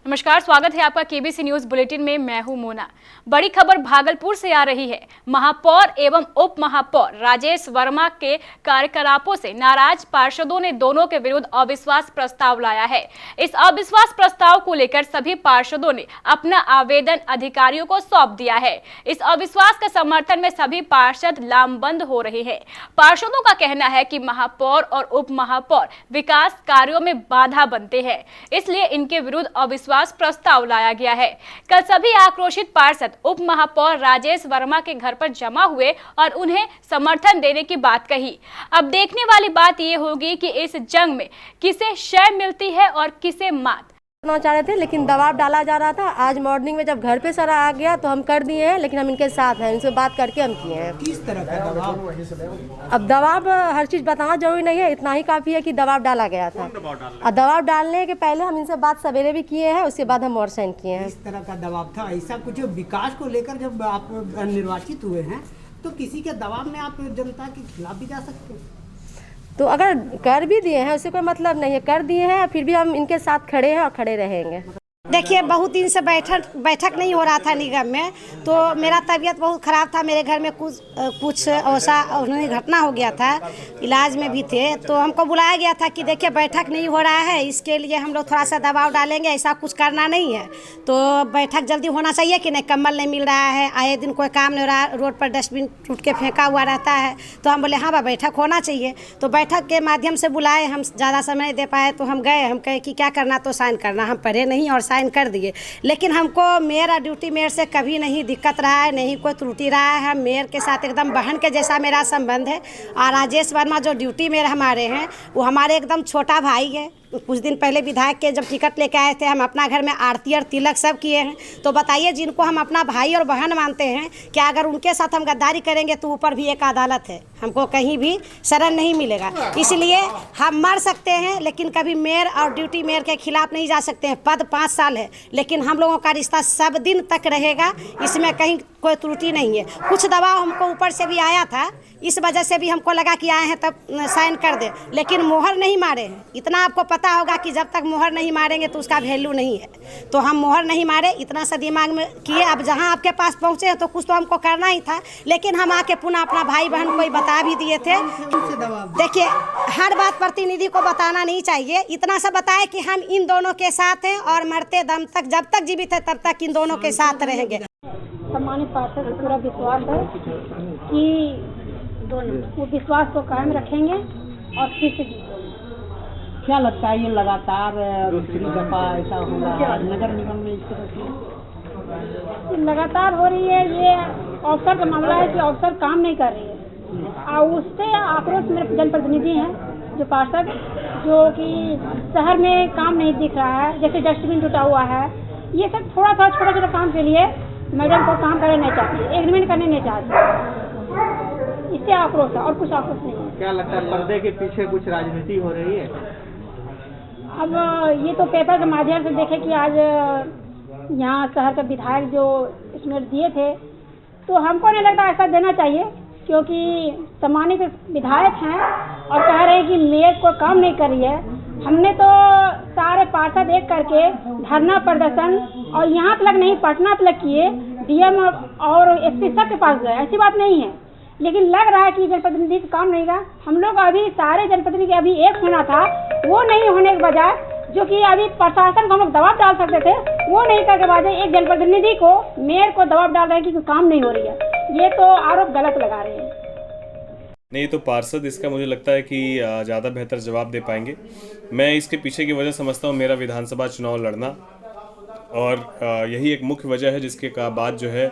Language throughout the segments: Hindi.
नमस्कार, स्वागत है आपका केबीसी न्यूज बुलेटिन में। मैं हूं मोना। बड़ी खबर भागलपुर से आ रही है। महापौर एवं उप महापौर राजेश वर्मा के कार्यकलापों से नाराज पार्षदों ने दोनों के विरुद्ध अविश्वास प्रस्ताव लाया है। इस अविश्वास प्रस्ताव को लेकर सभी पार्षदों ने अपना आवेदन अधिकारियों को सौंप दिया है। इस अविश्वास के समर्थन में सभी पार्षद लामबंद हो रहे हैं। पार्षदों का कहना है कि महापौर और उप महापौर विकास कार्यों में बाधा बनते हैं, इसलिए इनके विरुद्ध अविश्वास प्रस्ताव लाया गया है। कल सभी आक्रोशित पार्षद उप महापौर राजेश वर्मा के घर पर जमा हुए और उन्हें समर्थन देने की बात कही। अब देखने वाली बात यह होगी कि इस जंग में किसे जय मिलती है और किसे मात। करना चाह रहे थे लेकिन दबाव डाला जा रहा था। आज मॉर्निंग में जब घर पे सारा आ गया तो हम कर दिए हैं, लेकिन हम इनके साथ हैं, इनसे बात करके हम किए हैं। किस तरह का दबाव? अब दबाव हर चीज़ बताना जरूरी नहीं है, इतना ही काफ़ी है कि दबाव डाला गया था। और दबाव डालने के पहले हम इनसे बात सवेरे भी किए हैं, उसके बाद हम और साइन किए हैं। किस तरह का दबाव था? ऐसा कुछ विकास को लेकर जब आप निर्वाचित हुए हैं तो किसी के दबाव में आप जनता के खिलाफ भी जा सकते हैं। तो अगर कर भी दिए हैं उससे कोई मतलब नहीं है, कर दिए हैं फिर भी हम इनके साथ खड़े हैं और खड़े रहेंगे। देखिए, बहुत दिन से बैठक नहीं हो रहा था निगम में, तो मेरा तबीयत बहुत ख़राब था। मेरे घर में कुछ ऐसा उन्होंने घटना हो गया था, इलाज में भी थे, तो हमको बुलाया गया था कि देखिए बैठक नहीं हो रहा है, इसके लिए हम लोग थोड़ा सा दबाव डालेंगे, ऐसा कुछ करना नहीं है, तो बैठक जल्दी होना चाहिए कि नहीं, कम्बल नहीं मिल रहा है, आए दिन कोई काम नहीं हो रहा, रोड पर डस्टबिन टूट के फेंका हुआ रहता है। तो हम बोले हाँ बा बैठक होना चाहिए। तो बैठक के माध्यम से बुलाए, हम ज़्यादा समय नहीं दे पाए तो हम गए। हम कहे कि क्या करना, तो साइन करना। हम पढ़े नहीं और साइन कर दिए, लेकिन हमको मेयर और ड्यूटी मेयर से कभी नहीं दिक्कत रहा है, नहीं कोई त्रुटि रहा है। हम मेयर के साथ एकदम बहन के जैसा मेरा संबंध है। और राजेश वर्मा जो ड्यूटी मेयर हमारे हैं, वो हमारे एकदम छोटा भाई है। कुछ दिन पहले विधायक के जब टिकट लेके आए थे, हम अपना घर में आरती और तिलक सब किए हैं। तो बताइए, जिनको हम अपना भाई और बहन मानते हैं, क्या अगर उनके साथ हम गद्दारी करेंगे तो ऊपर भी एक अदालत है, हमको कहीं भी शरण नहीं मिलेगा। इसलिए हम मर सकते हैं लेकिन कभी मेयर और ड्यूटी मेयर के खिलाफ नहीं जा सकते हैं। पद 5 साल है, लेकिन हम लोगों का रिश्ता सब दिन तक रहेगा, इसमें कहीं कोई त्रुटि नहीं है। कुछ दबाव हमको ऊपर से भी आया था, इस वजह से भी हमको लगा कि आए हैं तब साइन कर दे, लेकिन मोहर नहीं मारे हैं। इतना आपको पता होगा कि जब तक मोहर नहीं मारेंगे तो उसका वैल्यू नहीं है। तो हम मोहर नहीं मारे, इतना सा दिमाग में किए। अब जहां आपके पास पहुंचे हैं तो कुछ तो हमको करना ही था, लेकिन हम आके पुनः अपना भाई बहन को बता भी दिए थे। देखिए, हर बात प्रतिनिधि को बताना नहीं चाहिए, इतना सा बताए कि हम इन दोनों के साथ हैं और मरते दम तक, जब तक जीवित है तब तक इन दोनों के साथ रहेंगे। सम्मानित पार्षद को पूरा विश्वास है कि वो विश्वास को कायम रखेंगे और फिर से जीतेंगे। क्या लगता है ये लगातार दूसरी दफा ऐसा हो रहा है नगर निगम में? इस तरह की लगातार हो रही है। ये अफसर का मामला है कि अफसर काम नहीं कर रही है, और उससे आक्रोश मेरे जनप्रतिनिधि हैं, जो पार्षद, जो कि शहर में काम नहीं दिख रहा है, जैसे डस्टबिन टूटा हुआ है, ये सब थोड़ा सा छोटा छोटा काम के लिए मैडम को काम करने नहीं चाहती, एग्रीमेंट करने नहीं चाहती। इससे आक्रोश है और कुछ आक्रोश नहीं है। क्या लगता है पर्दे के पीछे कुछ राजनीति हो रही है? अब ये तो पेपर के माध्यम से देखे कि आज यहाँ शहर के विधायक जो इसमें दिए थे, तो हमको नहीं लगता ऐसा देना चाहिए, क्योंकि सम्मानित विधायक हैं और कह रहे हैं कि मेयर को काम नहीं कर रही है। हमने तो सारे पार्षद एक करके धरना प्रदर्शन और यहाँ तक नहीं, पटना तक किए, डीएम और एसपी सब के पास गए, ऐसी बात नहीं है, लेकिन लग रहा है कि जनप्रतिनिधि का काम नहीं रहा। हम लोग अभी सारे जनप्रतिनिधि अभी एक होना था, वो नहीं होने के बजाय, जो कि अभी प्रशासन को हम लोग दबाव डाल सकते थे, वो नहीं करके बजाय एक जनप्रतिनिधि को, मेयर को दबाव डाल रहे हैं कि काम नहीं हो रही है। ये तो आरोप गलत लगा रहे हैं। नहीं, तो पार्षद इसका मुझे लगता है कि ज़्यादा बेहतर जवाब दे पाएंगे। मैं इसके पीछे की वजह समझता हूँ मेरा विधानसभा चुनाव लड़ना, और यही एक मुख्य वजह है जिसके बाद जो है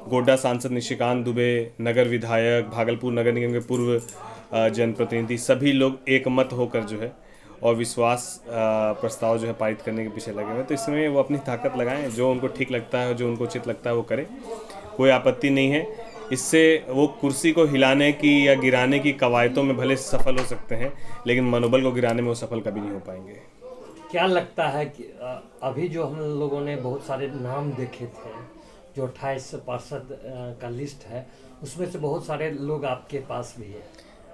गोड्डा सांसद निशिकांत दुबे, नगर विधायक, भागलपुर नगर निगम के पूर्व जनप्रतिनिधि, सभी लोग एक मत होकर जो है और विश्वास प्रस्ताव जो है पारित करने के पीछे लगे हुए। तो इसमें वो अपनी ताकत लगाएं, जो उनको ठीक लगता है, जो उनको उचित लगता है वो करें, कोई आपत्ति नहीं है। इससे वो कुर्सी को हिलाने की या गिराने की कवायदों में भले सफल हो सकते हैं, लेकिन मनोबल को गिराने में वो सफल कभी नहीं हो पाएंगे। क्या लगता है कि अभी जो हम लोगों ने बहुत सारे नाम देखे थे, जो 28 पार्षद का लिस्ट है, उसमें से बहुत सारे लोग आपके पास भी है।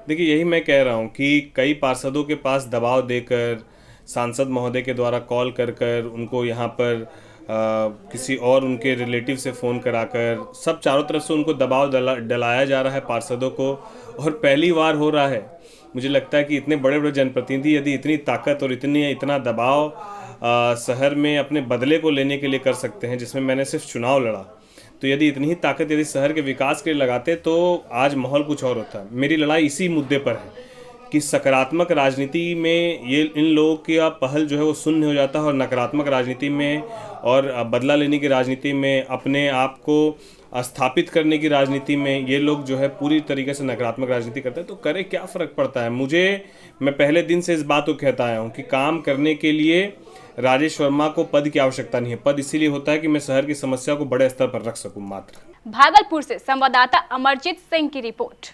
देखिए, यही मैं कह रहा हूँ कि कई पार्षदों के पास दबाव देकर सांसद महोदय के द्वारा कॉल कर कर उनको यहाँ पर किसी और उनके रिलेटिव से फ़ोन कराकर सब चारों तरफ से उनको दबाव डलाया जा रहा है पार्षदों को। और पहली बार हो रहा है, मुझे लगता है कि इतने बड़े बड़े जनप्रतिनिधि यदि इतनी ताकत और इतना दबाव शहर में अपने बदले को लेने के लिए कर सकते हैं, जिसमें मैंने सिर्फ चुनाव लड़ा, तो यदि इतनी ही ताकत यदि शहर के विकास के लिए लगाते तो आज माहौल कुछ और होता। मेरी लड़ाई इसी मुद्दे पर है कि सकारात्मक राजनीति में ये इन लोगों का पहल जो है वो शून्य हो जाता है, और नकारात्मक राजनीति में और बदला लेने की राजनीति में, अपने आप को स्थापित करने की राजनीति में ये लोग जो है पूरी तरीके से नकारात्मक राजनीति करते हैं। तो करे क्या फ़र्क पड़ता है। मैं पहले दिन से इस बात को कहता आया हूँ कि काम करने के लिए राजेश वर्मा को पद की आवश्यकता नहीं है। पद इसीलिए होता है कि मैं शहर की समस्या को बड़े स्तर पर रख सकूं मात्र। भागलपुर से संवाददाता अमरजीत सिंह की रिपोर्ट।